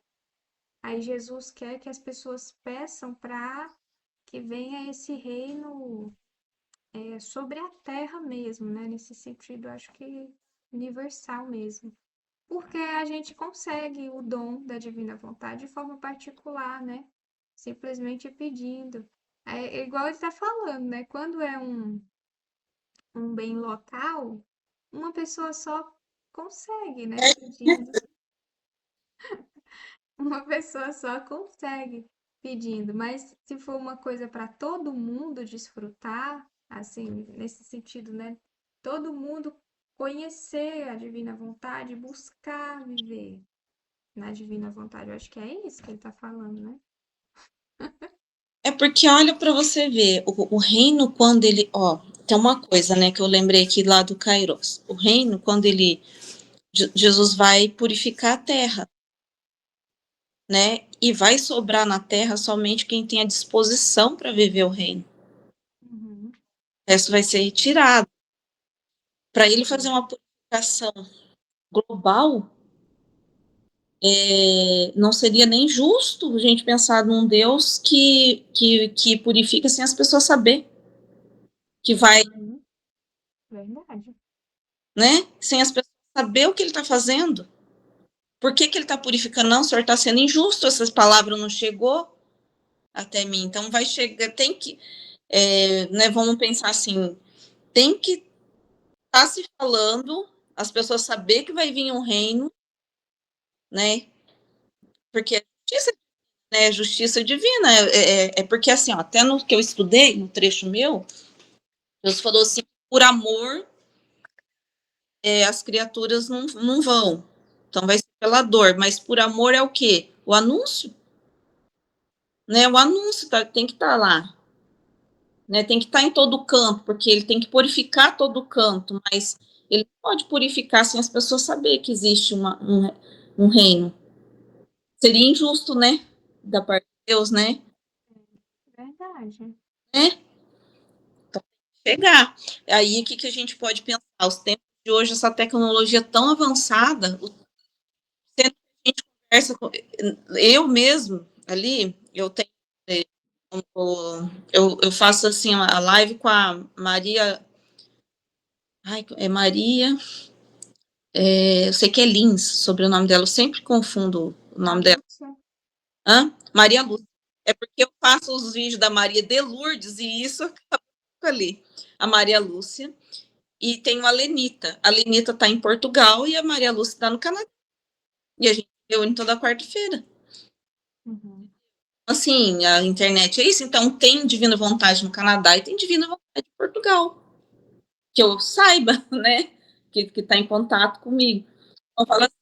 aí Jesus quer que as pessoas peçam para que venha esse reino sobre a terra mesmo, né? Nesse sentido, acho que universal mesmo. Porque a gente consegue o dom da divina vontade de forma particular, né? Simplesmente pedindo. É igual ele está falando, né? Quando é um bem local, uma pessoa só consegue, né? Pedindo. Uma pessoa só consegue pedindo, mas se for uma coisa para todo mundo desfrutar, assim, nesse sentido, né? Todo mundo conhecer a divina vontade, buscar viver na divina vontade. Eu acho que é isso que ele está falando, né? É porque olha para você ver, o reino quando ele, tem uma coisa, né, que eu lembrei aqui lá do Kairos. O reino quando Jesus vai purificar a terra, né? E vai sobrar na terra somente quem tem a disposição para viver o reino. Uhum. O resto vai ser retirado. Para ele fazer uma purificação global, não seria nem justo a gente pensar num Deus que purifica sem as pessoas saber, que vai, Uhum. Verdade. né? Sem as pessoas saber o que ele está fazendo. Por que ele está purificando? Não, o senhor está sendo injusto, essa palavra não chegou até mim. Então vai chegar, tem que, né, vamos pensar assim, tem que estar se falando, as pessoas saber que vai vir um reino, né? Porque justiça divina, é porque assim, ó, até no que eu estudei, no trecho meu, Deus falou assim, por amor, as criaturas não vão, então vai ser pela dor, mas por amor é o quê? O anúncio, né? O anúncio tem que estar lá, né? Tem que estar em todo o canto, porque ele tem que purificar todo o canto, mas ele pode purificar sem as pessoas saber que existe um reino. Seria injusto, né? Da parte de Deus, né? Verdade. Né? Chegar. Aí, o que a gente pode pensar? Os tempos de hoje, essa tecnologia tão avançada, o tempo que a gente conversa com, eu mesmo, ali, eu tenho, eu faço assim, a live com a Maria, ai, é Maria, Eu sei que é Lins, sobre o nome dela, eu sempre confundo o nome dela. Lúcia. Maria Lúcia. É porque eu faço os vídeos da Maria de Lourdes e isso acaba ali. A Maria Lúcia. E tem a Lenita. A Lenita está em Portugal e a Maria Lúcia está no Canadá. E a gente reúne toda quarta-feira. Uhum. Assim, a internet é isso. Então, tem Divina Vontade no Canadá e tem Divina Vontade em Portugal. Que eu saiba, né? Que está em contato comigo. Então, fala assim,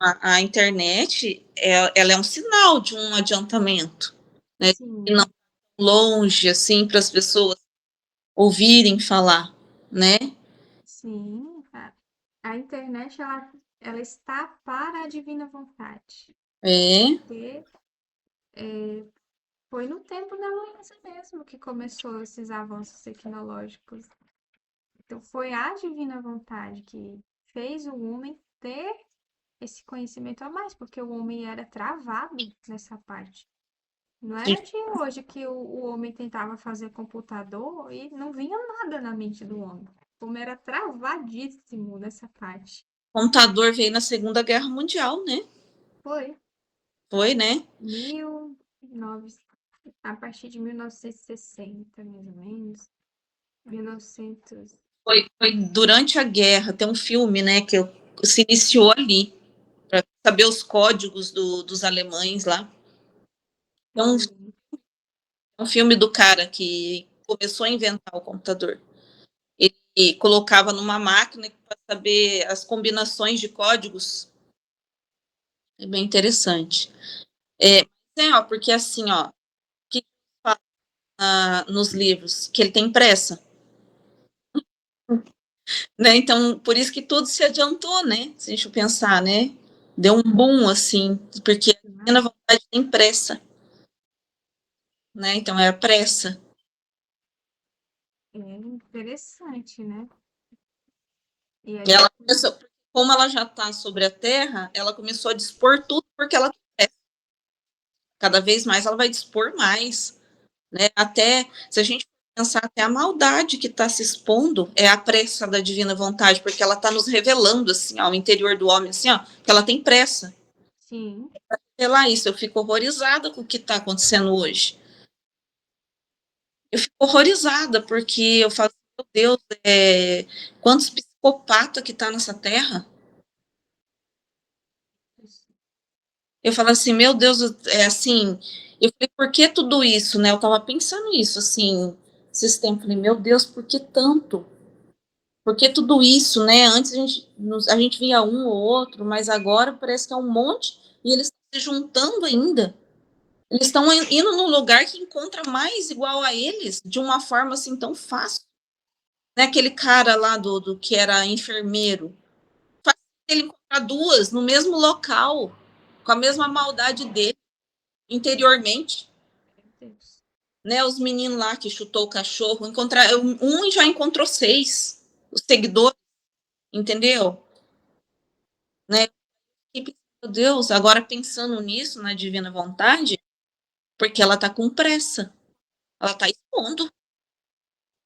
a internet, ela é um sinal de um adiantamento, né? E Sim, não longe, assim, para as pessoas ouvirem falar, né? sim. A internet, ela está para a divina vontade. É, Porque foi no tempo da Luísa mesmo que começou esses avanços tecnológicos. Então, foi a divina vontade que fez o homem ter esse conhecimento a mais, porque o homem era travado nessa parte. Não era de hoje que o homem tentava fazer computador e não vinha nada na mente do homem. O homem era travadíssimo nessa parte. o computador veio na Segunda Guerra Mundial, né? Foi Foi, né? 1900, a partir de 1960, mais ou menos. 1900. Foi durante a guerra. Tem um filme, né, que se iniciou ali, para saber os códigos dos alemães lá. Então, Sim, um filme do cara que começou a inventar o computador. Ele colocava numa máquina para saber as combinações de códigos. É bem interessante. Ó, porque assim, ó, que fala nos livros que ele tem pressa, né? Então, por isso que tudo se adiantou, né? Se a gente pensar, né? Deu um boom assim, porque na demais. vontade tem pressa, né? Então é a pressa. É interessante, né? E E aí, ela começou, como ela já está sobre a Terra, ela começou a dispor tudo porque ela tem pressa. Cada vez mais ela vai dispor mais, né? Até se a gente pensar até a maldade que está se expondo é a pressa da divina vontade, porque ela está nos revelando assim, ó, o interior do homem, assim, ó, que ela tem pressa. sim, Revelar isso, eu fico horrorizada com o que está acontecendo hoje. Eu fico horrorizada porque eu falo, meu Deus, quantos psicopatas que tá nessa terra? Eu falo assim, meu Deus, é assim, eu falei, por que tudo isso, né? Eu tava pensando isso, assim, esses tempos, falei, meu Deus, por que tanto? Por que tudo isso, né? Antes a gente via um ou outro, mas agora parece que é um monte e eles estão se juntando ainda. Eles estão indo num lugar que encontra mais igual a eles, de uma forma assim tão fácil. Né? Aquele cara lá do que era enfermeiro, faz ele encontrar duas no mesmo local, com a mesma maldade dele, interiormente. meu Deus. Né? Os meninos lá que chutou o cachorro, um já encontrou seis, os seguidores, entendeu? Né? E, meu Deus, agora pensando nisso, na divina vontade, porque ela tá com pressa, ela tá expondo,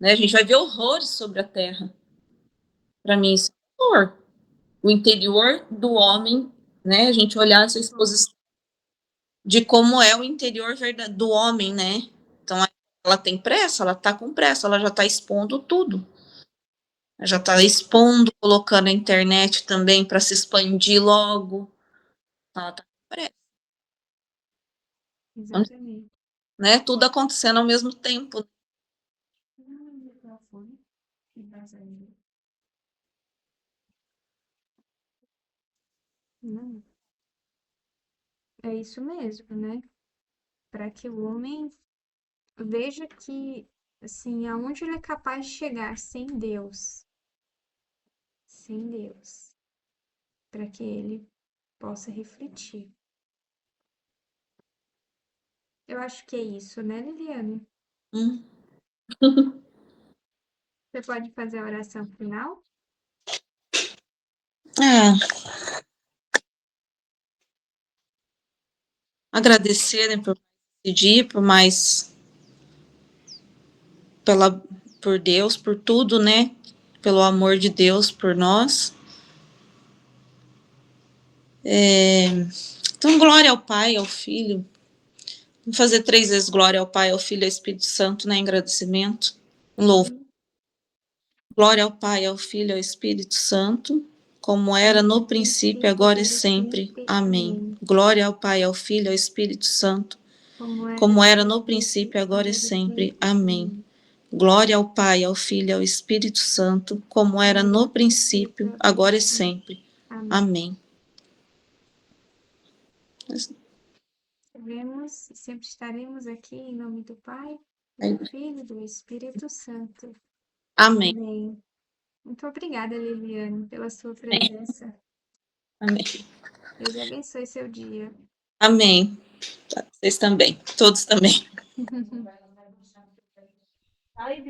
né? A gente vai ver horrores sobre a Terra. Para mim, isso é horror. O interior do homem, né? A gente olhar essa exposição de como é o interior do homem, né? Então, ela tem pressa, ela tá com pressa, ela já tá expondo tudo. Ela já tá expondo, colocando a internet também para se expandir logo. Ela tá com pressa, Exatamente. né? Tudo acontecendo ao mesmo tempo. Microfone. Que vazamento. Não, é isso mesmo, né? Para que o homem veja que, assim, aonde ele é capaz de chegar sem Deus, para que ele possa refletir. Eu acho que é isso, né, Liliane? Hum. Você pode fazer a oração final? É, agradecer, né, por pedir, por mais por Deus, por tudo, né? Pelo amor de Deus por nós. Então, glória ao Pai, ao Filho. Vamos fazer 3 vezes glória ao Pai, ao Filho e ao Espírito Santo, né? Em agradecimento. Louvo. Glória ao Pai, ao Filho e ao Espírito Santo, como era no princípio, agora e sempre. Amém. Glória ao Pai, ao Filho e ao Espírito Santo, como era no princípio, agora e sempre. Amém. Glória ao Pai, ao Filho e ao Espírito Santo, como era no princípio, agora e sempre. Amém. Sabemos e sempre estaremos aqui em nome do Pai, do Filho e do Espírito Santo. Amém. Amém. Muito obrigada, Liliane, pela sua presença. Amém. Deus abençoe seu dia. Amém. Vocês também, todos também. Ai,